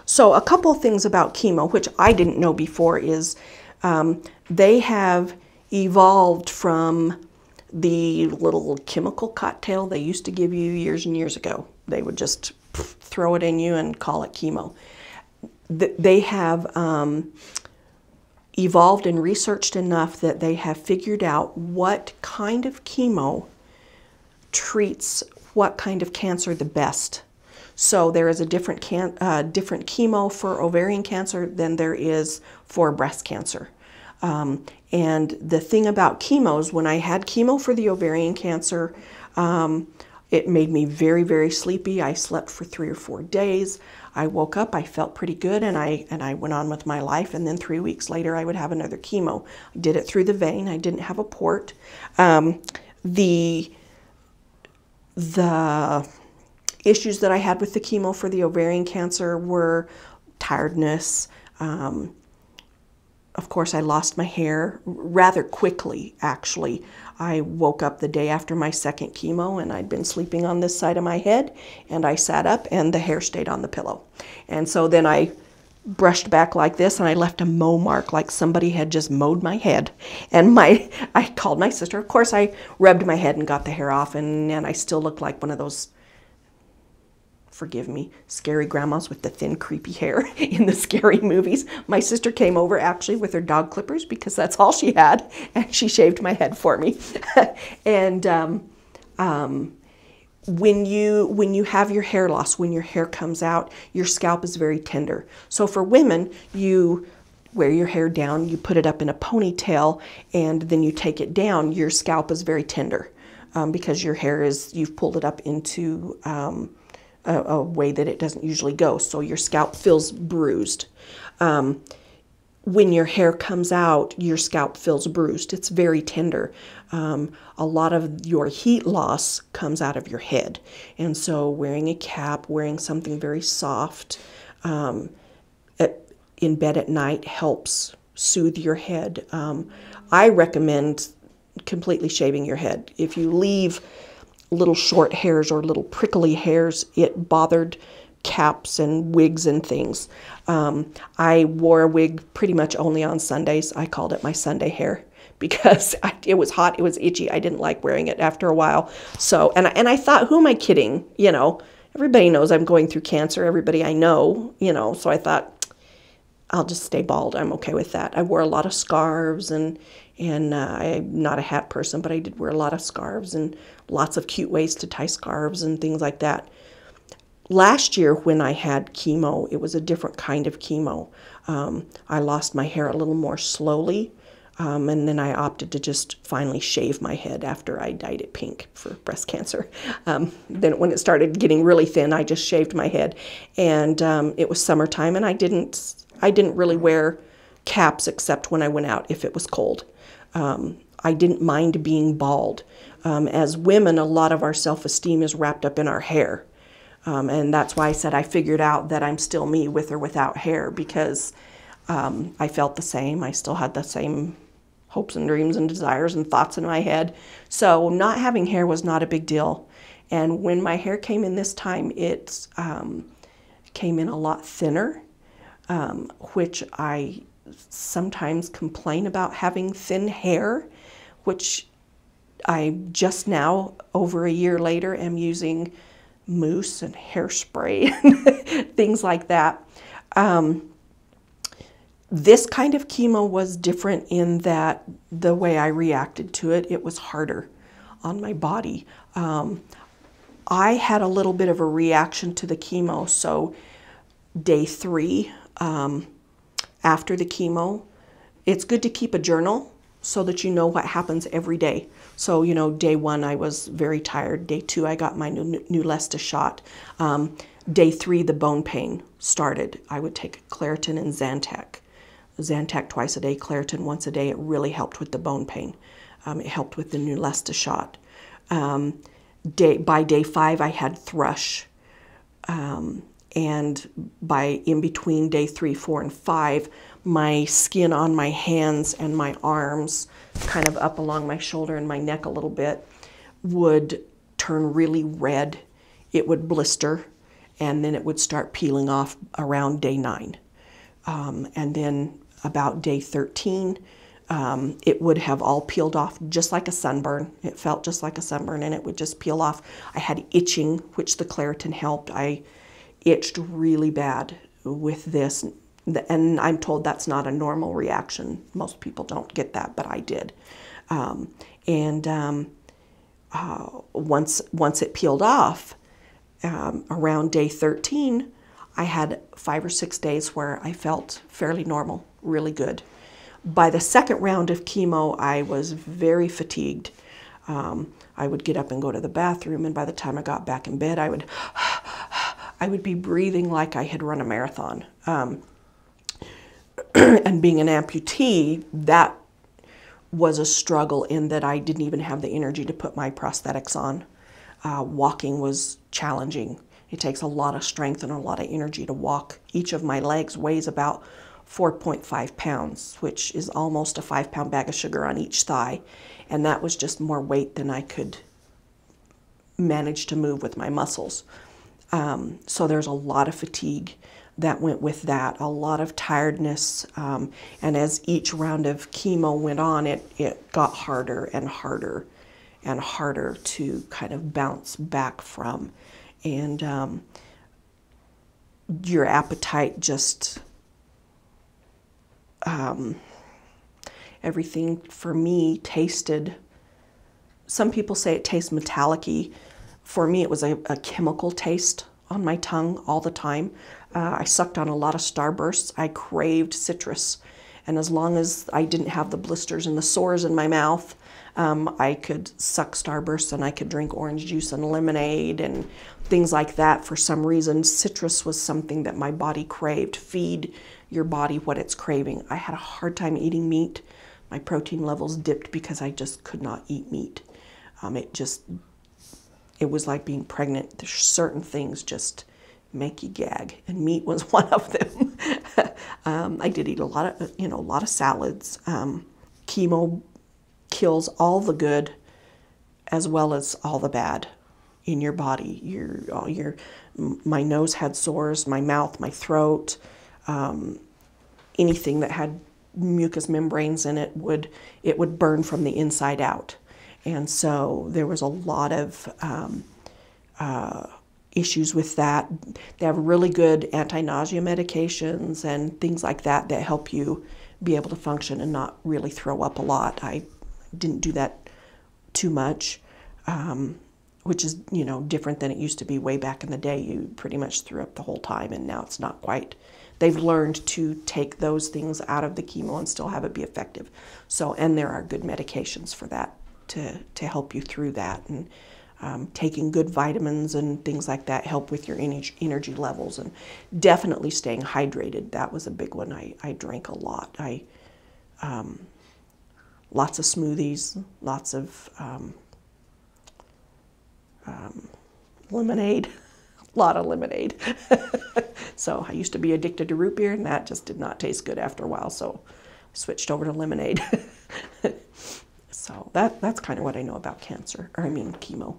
So a couple of things about chemo, which I didn't know before, is they have evolved from the little chemical cocktail they used to give you years and years ago. They would just throw it in you and call it chemo. They have evolved and researched enough that they have figured out what kind of chemo treats what kind of cancer the best. So there is a different chemo for ovarian cancer than there is for breast cancer. And the thing about chemos, when I had chemo for the ovarian cancer, it made me very, very sleepy. I slept for 3 or 4 days. I woke up, I felt pretty good, and I went on with my life. And then 3 weeks later, I would have another chemo. I did it through the vein. I didn't have a port. The issues that I had with the chemo for the ovarian cancer were tiredness. Of course, I lost my hair rather quickly, actually. I woke up the day after my second chemo, and I'd been sleeping on this side of my head, and I sat up, and the hair stayed on the pillow. And so then I brushed back like this, and I left a mow mark like somebody had just mowed my head. And I called my sister. Of course, I rubbed my head and got the hair off, and I still looked like one of those, forgive me, scary grandmas with the thin, creepy hair in the scary movies. My sister came over actually with her dog clippers because that's all she had, and she shaved my head for me. And when you have your hair loss, when your hair comes out, your scalp is very tender. So for women, you wear your hair down, you put it up in a ponytail, and then you take it down. Your scalp is very tender because your hair you've pulled it up into a way that it doesn't usually go, so your scalp feels bruised. When your hair comes out, your scalp feels bruised. It's very tender. A lot of your heat loss comes out of your head, and so wearing a cap, wearing something very soft in bed at night helps soothe your head. I recommend completely shaving your head. If you leave little short hairs or little prickly hairs, it bothered caps and wigs and things. I wore a wig pretty much only on Sundays. I called it my Sunday hair because it was hot, it was itchy. I didn't like wearing it after a while. So, and I thought, who am I kidding? You know, everybody knows I'm going through cancer. Everybody I know, you know, so I thought, I'll just stay bald. I'm okay with that. I wore a lot of scarves, and I'm not a hat person, but I did wear a lot of scarves and lots of cute ways to tie scarves and things like that. Last year when I had chemo, it was a different kind of chemo. I lost my hair a little more slowly, and then I opted to just finally shave my head after I dyed it pink for breast cancer. Then when it started getting really thin, I just shaved my head. And it was summertime, and I didn't really wear caps except when I went out if it was cold. I didn't mind being bald. As women, a lot of our self-esteem is wrapped up in our hair. And that's why I said I figured out that I'm still me with or without hair, because I felt the same. I still had the same hopes and dreams and desires and thoughts in my head. So not having hair was not a big deal. And when my hair came in this time, it came in a lot thinner, which I sometimes complain about having thin hair, which I just now, over a year later, am using mousse and hairspray and things like that. This kind of chemo was different in that the way I reacted to it, it was harder on my body. I had a little bit of a reaction to the chemo, so day 3 after the chemo, it's good to keep a journal so that you know what happens every day. So, you know, day 1 I was very tired. Day 2 I got my Neulasta shot. Day 3 the bone pain started. I would take Claritin and Zantac. Zantac twice a day, Claritin once a day. It really helped with the bone pain. It helped with the Neulasta shot. By day 5 I had thrush. And in between day 3, 4, and 5, my skin on my hands and my arms, kind of up along my shoulder and my neck a little bit, would turn really red. It would blister. and then it would start peeling off around day 9. And then about day 13, it would have all peeled off just like a sunburn. It felt just like a sunburn, and it would just peel off. I had itching, which the Claritin helped. I itched really bad with this, and I'm told that's not a normal reaction. Most people don't get that, but I did. Once it peeled off, around day 13, I had 5 or 6 days where I felt fairly normal, really good. By the second round of chemo, I was very fatigued. I would get up and go to the bathroom, and by the time I got back in bed, I would be breathing like I had run a marathon. And being an amputee, that was a struggle in that I didn't even have the energy to put my prosthetics on. Walking was challenging. It takes a lot of strength and a lot of energy to walk. Each of my legs weighs about 4.5 pounds, which is almost a 5-pound bag of sugar on each thigh. And that was just more weight than I could manage to move with my muscles. So there's a lot of fatigue that went with that, a lot of tiredness. And as each round of chemo went on, it got harder and harder and harder to kind of bounce back from. And your appetite just, everything for me tasted, some people say it tastes metallic-y. For me, it was a chemical taste on my tongue all the time. I sucked on a lot of Starbursts. I craved citrus. And as long as I didn't have the blisters and the sores in my mouth, I could suck Starbursts, and I could drink orange juice and lemonade and things like that. For some reason, citrus was something that my body craved. Feed your body what it's craving. I had a hard time eating meat. My protein levels dipped because I just could not eat meat. It was like being pregnant. There's certain things just make you gag, and meat was one of them. I did eat a lot of salads. Chemo kills all the good as well as all the bad in your body. My nose had sores, my mouth, my throat, anything that had mucous membranes in it would burn from the inside out. And so there was a lot of issues with that. They have really good anti-nausea medications and things like that that help you be able to function and not really throw up a lot. I didn't do that too much, which is, different than it used to be way back in the day. You pretty much threw up the whole time, and now it's not quite. They've learned to take those things out of the chemo and still have it be effective. So, and there are good medications for that to help you through that. And taking good vitamins and things like that help with your energy levels, and definitely staying hydrated. That was a big one. I drank a lot. Lots of smoothies, lots of lemonade, a lot of lemonade. So I used to be addicted to root beer, and that just did not taste good after a while, so I switched over to lemonade. So that's kind of what I know about chemo.